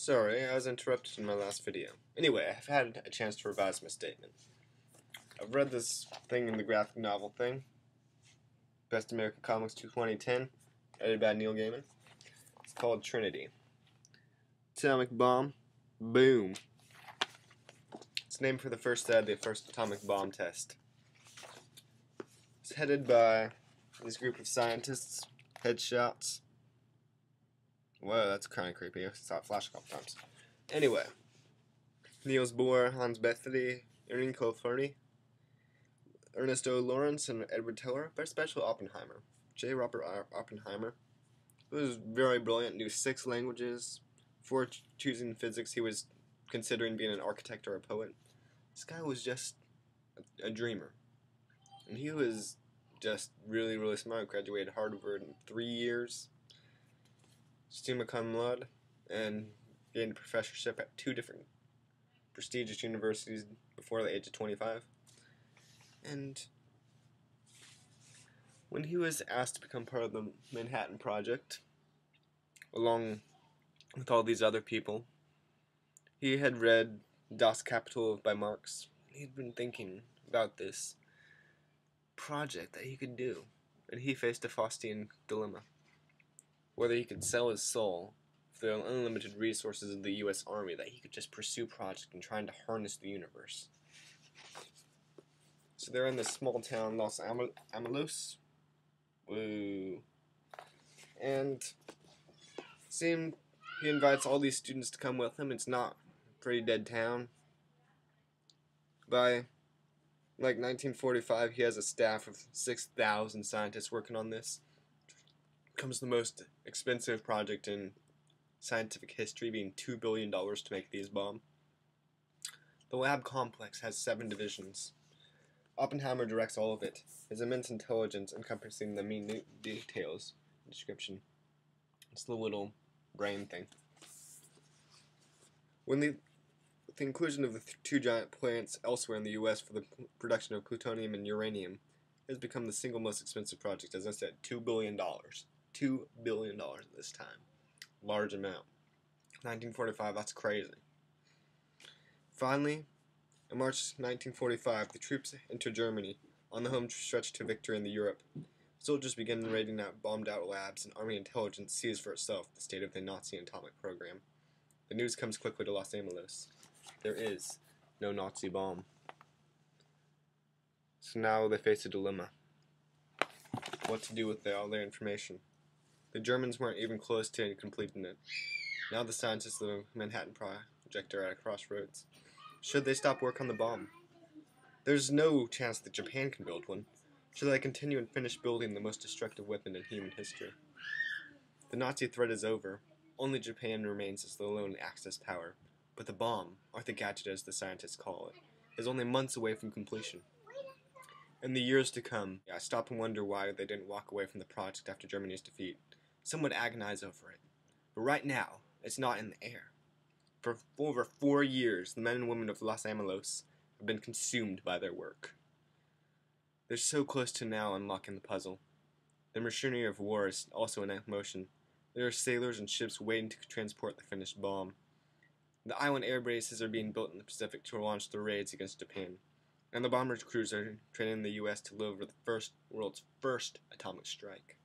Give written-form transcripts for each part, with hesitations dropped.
Sorry, I was interrupted in my last video. Anyway, I've had a chance to revise my statement. I've read this thing in the graphic novel thing, Best American Comics 2010, edited by Neil Gaiman. It's called Trinity. Atomic bomb, boom. It's named for the first day of the first atomic bomb test. It's headed by this group of scientists, headshots. Whoa, that's kind of creepy. I saw it flash a couple times. Anyway, Niels Bohr, Hans Bethe, Enrico Fermi, Ernesto Lawrence, and Edward Teller, but especially Oppenheimer. J. Robert Oppenheimer. He was very brilliant, knew 6 languages. Before choosing physics, he was considering being an architect or a poet. This guy was just a dreamer. And he was just really, really smart. Graduated Harvard in 3 years. Summa cum laude, and gained a professorship at 2 different prestigious universities before the age of 25. And when he was asked to become part of the Manhattan Project, along with all these other people, he had read Das Kapital by Marx. He'd been thinking about this project that he could do, and he faced a Faustian dilemma. Whether he could sell his soul for the unlimited resources of the U.S. Army, that he could just pursue project and trying to harness the universe. So they're in this small town, Los Alamos. Woo. And he invites all these students to come with him. It's not a pretty dead town. By like 1945, he has a staff of 6,000 scientists working on this. Becomes the most expensive project in scientific history, being $2 billion to make these bombs. The lab complex has 7 divisions. Oppenheimer directs all of it, his immense intelligence encompassing the minute details. Description. It's the little brain thing. With the inclusion of the 2 giant plants elsewhere in the U.S. for the production of plutonium and uranium, it has become the single most expensive project, as I said, $2 billion. $2 billion at this time. Large amount. 1945, that's crazy. Finally, in March 1945, the troops enter Germany on the home stretch to victory in Europe. Soldiers begin raiding out bombed-out labs, and Army intelligence sees for itself the state of the Nazi atomic program. The news comes quickly to Los Alamos. There is no Nazi bomb. So now they face a dilemma. What to do with all their information. The Germans weren't even close to completing it. Now the scientists of the Manhattan Project are at a crossroads. Should they stop work on the bomb? There's no chance that Japan can build one. Should they continue and finish building the most destructive weapon in human history? The Nazi threat is over. Only Japan remains as the lone Axis power. But the bomb, or the gadget as the scientists call it, is only months away from completion. In the years to come, I stop and wonder why they didn't walk away from the project after Germany's defeat. Some would agonize over it. But right now, it's not in the air. For over 4 years, the men and women of Los Alamos have been consumed by their work. They're so close to now unlocking the puzzle. The machinery of war is also in motion. There are sailors and ships waiting to transport the finished bomb. The island air bases are being built in the Pacific to launch the raids against Japan. And the bomber crews are training the U.S. to deliver the world's first atomic strike.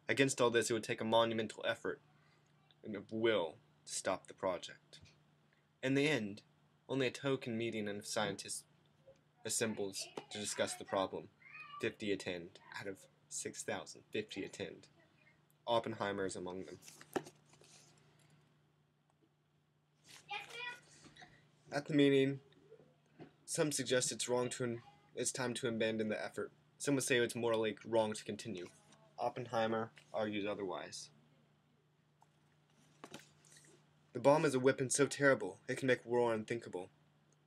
Against all this, it would take a monumental effort and of will to stop the project. In the end, only a token meeting of scientists assembles to discuss the problem. 50 attend. Out of 6,000, 50 attend. Oppenheimer is among them. At the meeting, some suggest it's time to abandon the effort. Some would say it's morally wrong to continue. Oppenheimer argues otherwise. The bomb is a weapon so terrible, it can make war unthinkable.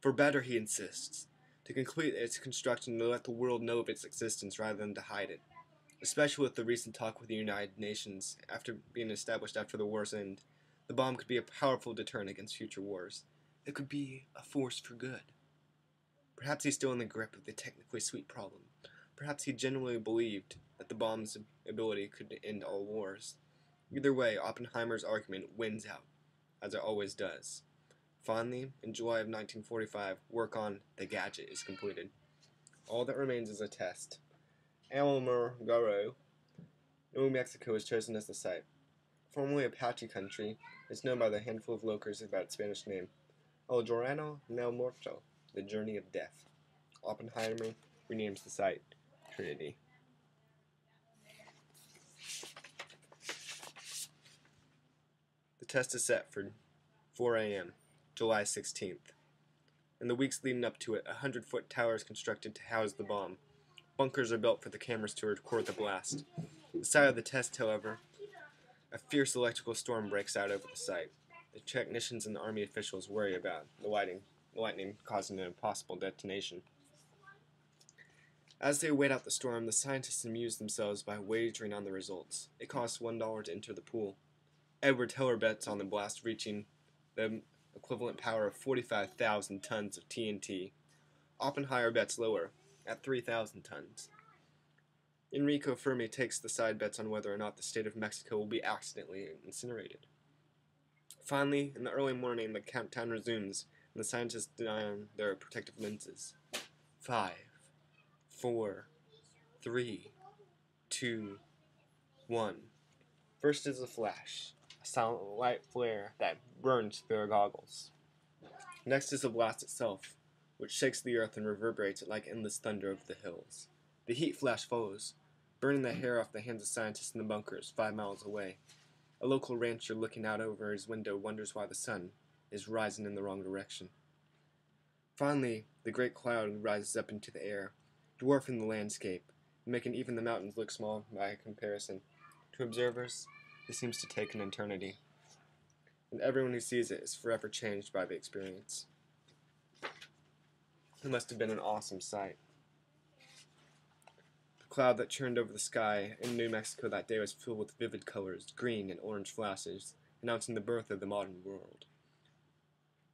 For better, he insists, to complete its construction to let the world know of its existence rather than to hide it. Especially with the recent talk with the United Nations after being established after the war's end, the bomb could be a powerful deterrent against future wars. It could be a force for good. Perhaps he's still in the grip of the technically sweet problem. Perhaps he genuinely believed that the bomb's ability could end all wars. Either way, Oppenheimer's argument wins out. as it always does. Finally, in July of 1945, work on the gadget is completed. All that remains is a test. Alamogordo, New Mexico is chosen as the site. Formerly Apache country, it's known by the handful of locals about its Spanish name, El Jorano del Muerto, the Journey of Death. Oppenheimer renames the site Trinity. The test is set for 4 a.m., July 16th. In the weeks leading up to it, a 100-foot tower is constructed to house the bomb. Bunkers are built for the cameras to record the blast. Aside of the test, however, a fierce electrical storm breaks out over the site. The technicians and the Army officials worry about the lightning causing an impossible detonation. As they wait out the storm, the scientists amuse themselves by wagering on the results. It costs $1 to enter the pool. Edward Teller bets on the blast reaching the equivalent power of 45,000 tons of TNT. Oppenheimer bets lower, at 3,000 tons. Enrico Fermi takes the side bets on whether or not the state of Mexico will be accidentally incinerated. Finally, in the early morning, the countdown resumes, and the scientists don their protective lenses. 5, 4, 3, 2, 1. First is a flash, a silent light flare that burns through their goggles. Next is the blast itself, which shakes the earth and reverberates it like endless thunder over the hills. The heat flash follows, burning the hair off the hands of scientists in the bunkers 5 miles away. A local rancher looking out over his window wonders why the sun is rising in the wrong direction. Finally, the great cloud rises up into the air, dwarfing the landscape, and making even the mountains look small by comparison. To observers, it seems to take an eternity, and everyone who sees it is forever changed by the experience. It must have been an awesome sight. The cloud that churned over the sky in New Mexico that day was filled with vivid colors, green and orange flashes, announcing the birth of the modern world.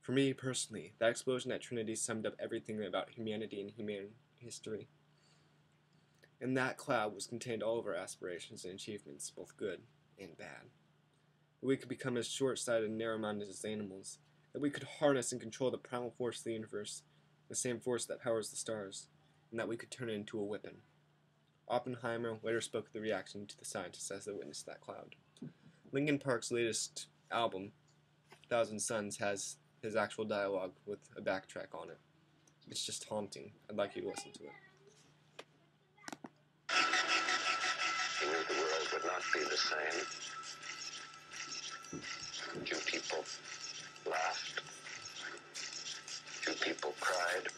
For me, personally, that explosion at Trinity summed up everything about humanity and human history. In that cloud was contained all of our aspirations and achievements, both good and bad. That we could become as short-sighted and narrow-minded as animals, that we could harness and control the primal force of the universe, the same force that powers the stars, and that we could turn it into a weapon. Oppenheimer later spoke of the reaction to the scientists as they witnessed that cloud. Linkin Park's latest album, Thousand Suns, has his actual dialogue with a backtrack on it. It's just haunting. I'd like you to listen to it. He knew the world would not be the same. Few people laughed. Few people cried.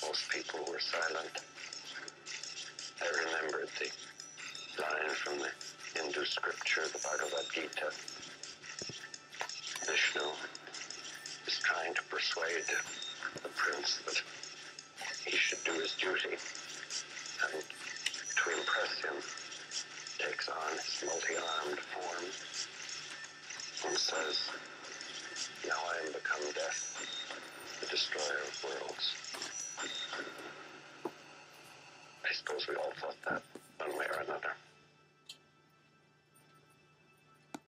Most people were silent. I remembered the line from the Hindu scripture, the Bhagavad Gita. Vishnu is trying to persuade the prince that he should do his duty, and to impress him takes on his multi-armed form and says, "Now I am become